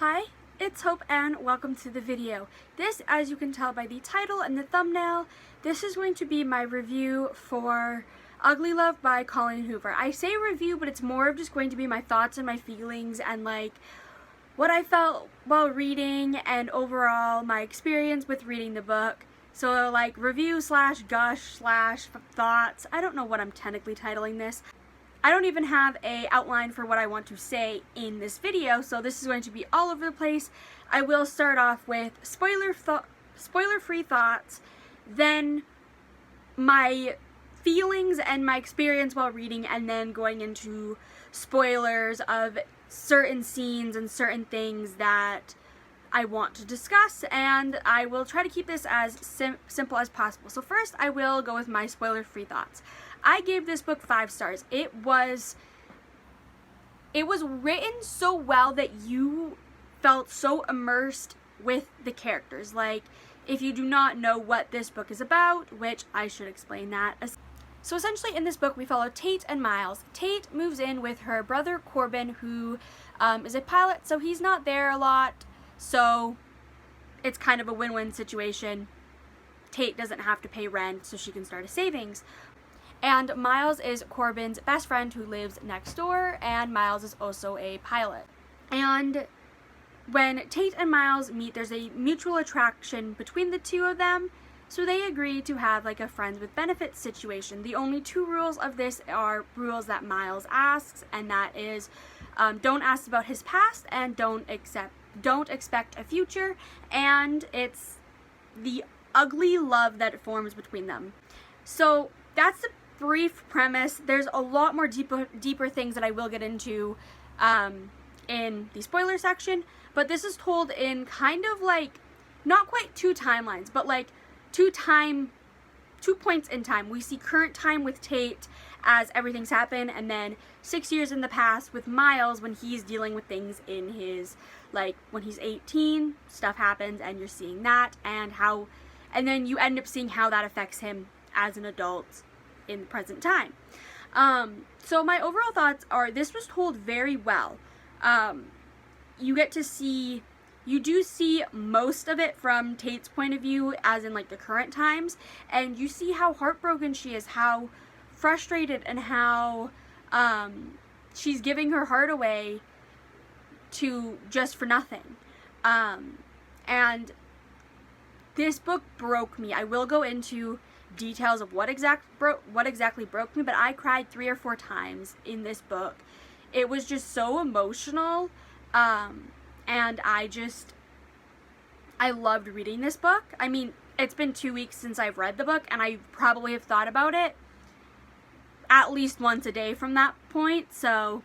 Hi, it's Hope and welcome to the video. This, as you can tell by the title and the thumbnail, this is going to be my review for Ugly Love by Colleen Hoover. I say review, but it's more of just going to be my thoughts and my feelings and like what I felt while reading and overall my experience with reading the book. So like review slash gush slash thoughts. I don't know what I'm technically titling this. I don't even have a outline for what I want to say in this video, so this is going to be all over the place. I will start off with spoiler-free thoughts, then my feelings and my experience while reading, and then going into spoilers of certain scenes and certain things that I want to discuss, and I will try to keep this as simple as possible. So first, I will go with my spoiler-free thoughts. I gave this book 5 stars. It was written so well that you felt so immersed with the characters. Like, if you do not know what this book is about, which I should explain that. So essentially in this book we follow Tate and Miles. Tate moves in with her brother Corbin, who is a pilot, so he's not there a lot. So it's kind of a win-win situation. Tate doesn't have to pay rent, so she can start a savings. And Miles is Corbin's best friend who lives next door, and Miles is also a pilot. And when Tate and Miles meet, there's a mutual attraction between the two of them, so they agree to have like a friends with benefits situation. The only 2 rules of this are rules that Miles asks, and that is don't ask about his past and don't expect a future, and it's the ugly love that forms between them. So that's the brief premise. There's a lot more deeper things that I will get into in the spoiler section, but this is told in kind of like, not quite 2 timelines, but like 2 points in time. We see current time with Tate as everything's happened, and then 6 years in the past with Miles when he's dealing with things in his, like when he's 18, stuff happens and you're seeing that, and then you end up seeing how that affects him as an adult in the present time. So my overall thoughts are, this was told very well. You do see most of it from Tate's point of view, as in like the current times, and you see how heartbroken she is, how frustrated, and how she's giving her heart away to just for nothing. And this book broke me. I will go into details of what exactly broke me, but I cried 3 or 4 times in this book. It was just so emotional, and I loved reading this book. I mean, it's been 2 weeks since I've read the book, and I probably have thought about it at least once a day from that point, so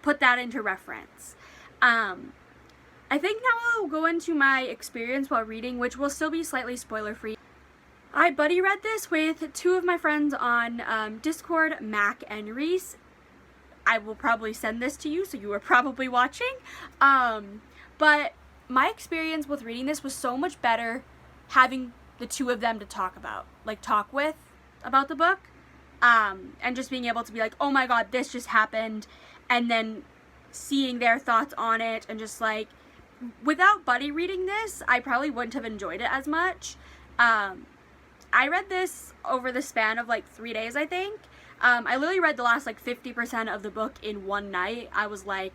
put that into reference. I think now I'll go into my experience while reading, which will still be slightly spoiler-free. I buddy read this with 2 of my friends on Discord, Mac and Reese. I will probably send this to you, so you are probably watching. But my experience with reading this was so much better having the 2 of them to talk with about the book. And just being able to be like, oh my god, this just happened, and then seeing their thoughts on it, and just like, without buddy reading this, I probably wouldn't have enjoyed it as much. I read this over the span of like 3 days, I think. I literally read the last like 50% of the book in one night. I was like,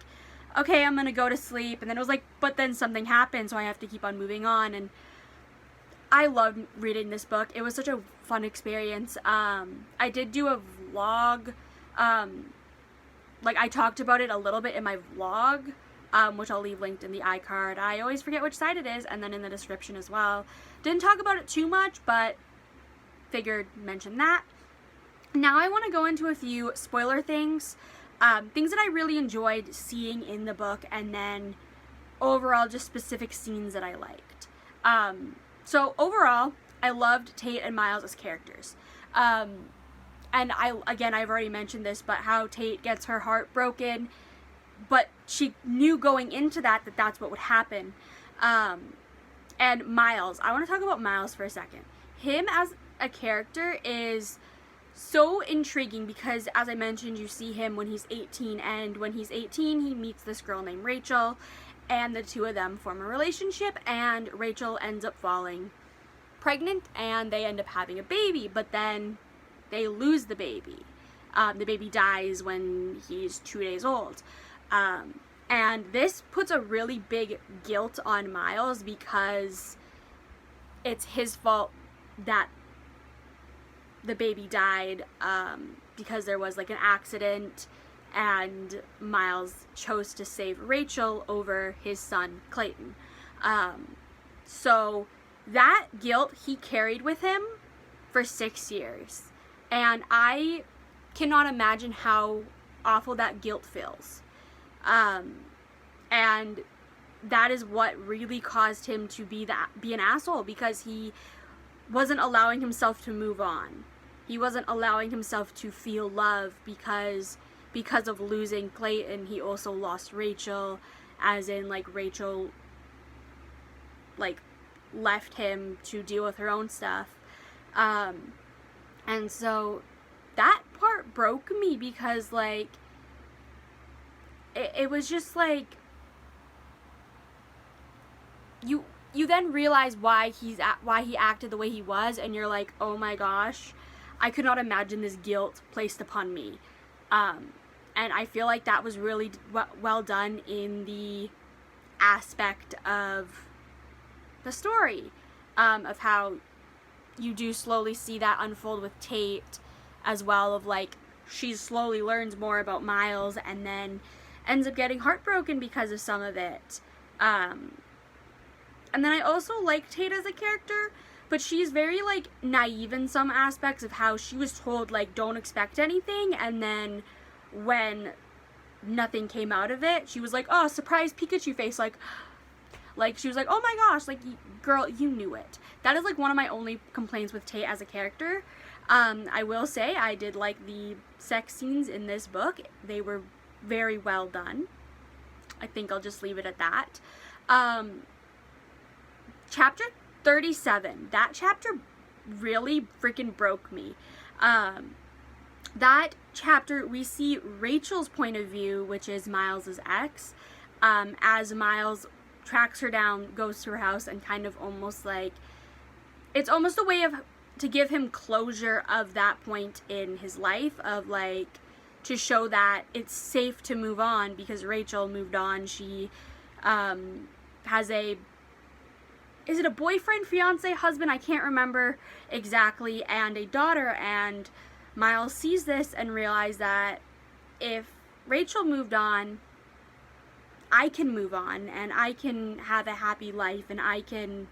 okay, I'm gonna go to sleep, and then it was like, but then something happened, so I have to keep on moving on, and I loved reading this book. It was such a fun experience. I did do a vlog, like I talked about it a little bit in my vlog, which I'll leave linked in the iCard. I always forget which side it is, and then in the description as well. Didn't talk about it too much, but figured mention that. Now I want to go into a few spoiler things, things that I really enjoyed seeing in the book, and then overall just specific scenes that I liked. So overall, I loved Tate and Miles as characters. And I've already mentioned this, but how Tate gets her heart broken, but she knew going into that that's what would happen. And Miles, I want to talk about Miles for a second. Him as a character is so intriguing because, as I mentioned, you see him when he's 18, and when he's 18 he meets this girl named Rachel, and the two of them form a relationship, and Rachel ends up falling pregnant, and they end up having a baby, but then they lose the baby. The baby dies when he's 2 days old. And this puts a really big guilt on Miles because it's his fault that the baby died, because there was like an accident, and Miles chose to save Rachel over his son Clayton. So that guilt he carried with him for 6 years, and I cannot imagine how awful that guilt feels. And that is what really caused him to be an asshole, because he wasn't allowing himself to move on. He wasn't allowing himself to feel love because of losing Clayton. He also lost Rachel, as in like Rachel like left him to deal with her own stuff. And so that part broke me, because like it was just like you then realize why he acted the way he was, and you're like, oh my gosh, I could not imagine this guilt placed upon me. And I feel like that was really well done in the aspect of the story, of how you do slowly see that unfold with Tate as well, of like she slowly learns more about Miles and then ends up getting heartbroken because of some of it. And then I also like Tate as a character, but she's very like naive in some aspects of how she was told like don't expect anything, and then when nothing came out of it, she was like, oh, surprise Pikachu face, like she was like, oh my gosh, like girl, you knew it. That is like one of my only complaints with Tate as a character. I will say I did like the sex scenes in this book. They were very well done. I think I'll just leave it at that. Chapter 37, that chapter really freaking broke me. That chapter, we see Rachel's point of view, which is Miles's ex, as Miles tracks her down, goes to her house, and kind of almost like, it's almost a way of, to give him closure of that point in his life, of like, to show that it's safe to move on, because Rachel moved on. She has is it a boyfriend, fiance, husband? I can't remember exactly, and a daughter, and Miles sees this and realizes that if Rachel moved on, I can move on, and I can have a happy life, and I can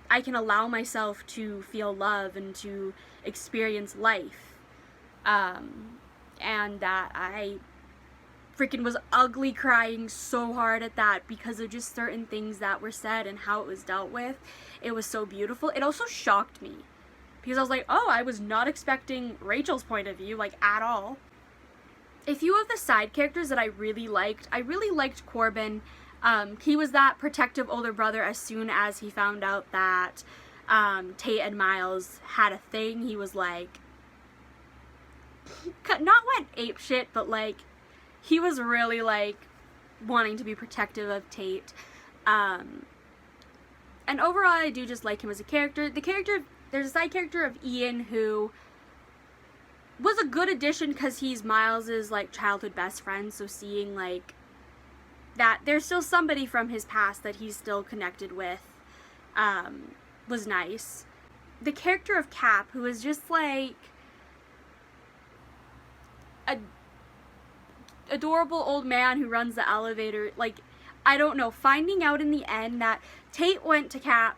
allow myself to feel love and to experience life. And that I freaking was ugly crying so hard at that, because of just certain things that were said and how it was dealt with. It was so beautiful. It also shocked me, because I was like, oh, I was not expecting Rachel's point of view, like, at all. A few of the side characters that I really liked Corbin. He was that protective older brother. As soon as he found out that Tate and Miles had a thing, he was like, not went apeshit, but like, he was really like wanting to be protective of Tate. And overall, I do just like him as a character. There's a side character of Ian who was a good addition, because he's Miles's like childhood best friend, so seeing like that there's still somebody from his past that he's still connected with was nice. The character of Cap, who is just like a adorable old man who runs the elevator, like, I don't know, finding out in the end that Tate went to Cap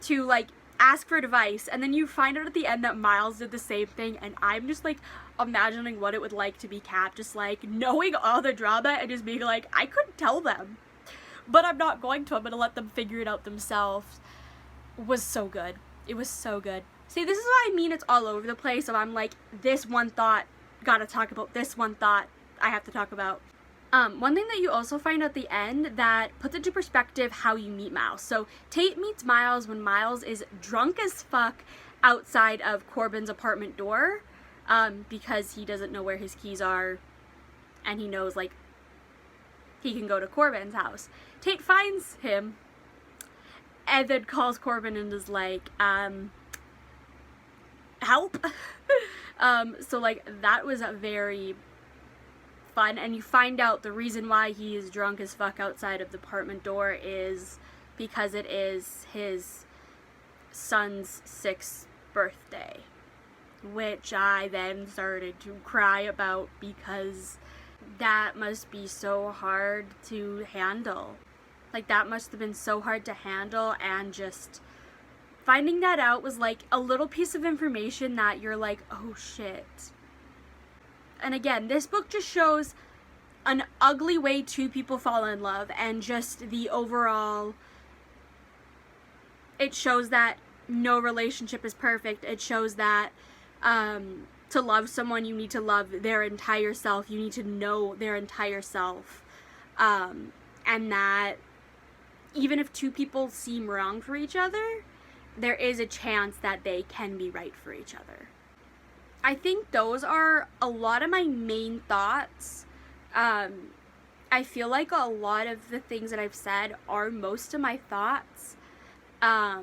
to like ask for advice, and then you find out at the end that Miles did the same thing, and I'm just like imagining what it would like to be Cap, just like knowing all the drama and just being like, I couldn't tell them, but I'm not going to, I'm gonna let them figure it out themselves. Was so good. It was so good. See, this is what I mean, it's all over the place, so I'm like, this one thought, gotta talk about, this one thought, I have to talk about. One thing that you also find at the end that puts into perspective how you meet Miles. So Tate meets Miles when Miles is drunk as fuck outside of Corbin's apartment door, because he doesn't know where his keys are. and he knows, like, he can go to Corbin's house. Tate finds him and then calls Corbin and is like, help. So, like, that was a very fun, and you find out the reason why he is drunk as fuck outside of the apartment door is because it is his son's 6th birthday, which I then started to cry about because that must be so hard to handle. Like, that must have been so hard to handle, and just finding that out was like a little piece of information that you're like, oh shit. And again, this book just shows an ugly way two people fall in love, and just the overall, it shows that no relationship is perfect. It shows that to love someone, you need to love their entire self. You need to know their entire self. And that even if two people seem wrong for each other, there is a chance that they can be right for each other. I think those are a lot of my main thoughts. I feel like a lot of the things that I've said are most of my thoughts. I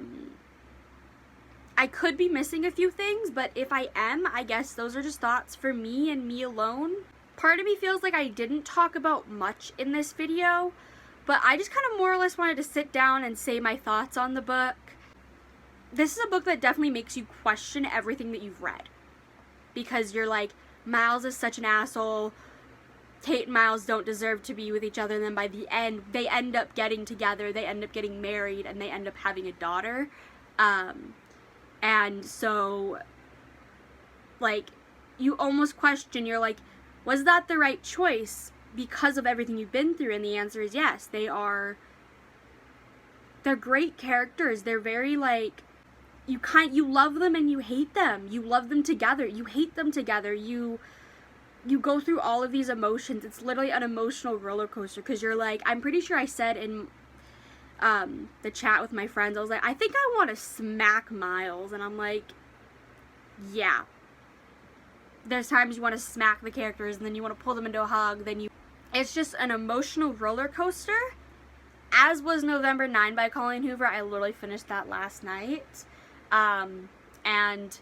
could be missing a few things, but if I am, I guess those are just thoughts for me and me alone. Part of me feels like I didn't talk about much in this video, but I just kind of more or less wanted to sit down and say my thoughts on the book. This is a book that definitely makes you question everything that you've read. Because you're like, Miles is such an asshole, Tate and Miles don't deserve to be with each other, and then by the end, they end up getting together, they end up getting married, and they end up having a daughter. And so, like, you almost question, you're like, was that the right choice because of everything you've been through? And the answer is yes. They're great characters. They're very, like, you love them and you hate them. You love them together. You hate them together. You go through all of these emotions. It's literally an emotional roller coaster, because you're like, I'm pretty sure I said in the chat with my friends, I was like, I think I want to smack Miles, and I'm like, yeah. There's times you want to smack the characters, and then you want to pull them into a hug, it's just an emotional roller coaster, as was November 9 by Colleen Hoover. I literally finished that last night, and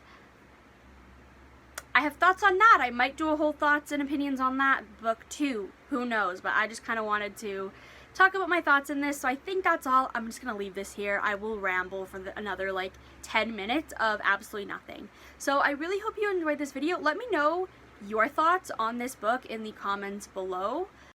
I have thoughts on that. I might do a whole thoughts and opinions on that book too, who knows, but I just kind of wanted to talk about my thoughts in this, so I think that's all. I'm just gonna leave this here. I will ramble for another like 10 minutes of absolutely nothing. So I really hope you enjoyed this video. Let me know your thoughts on this book in the comments below.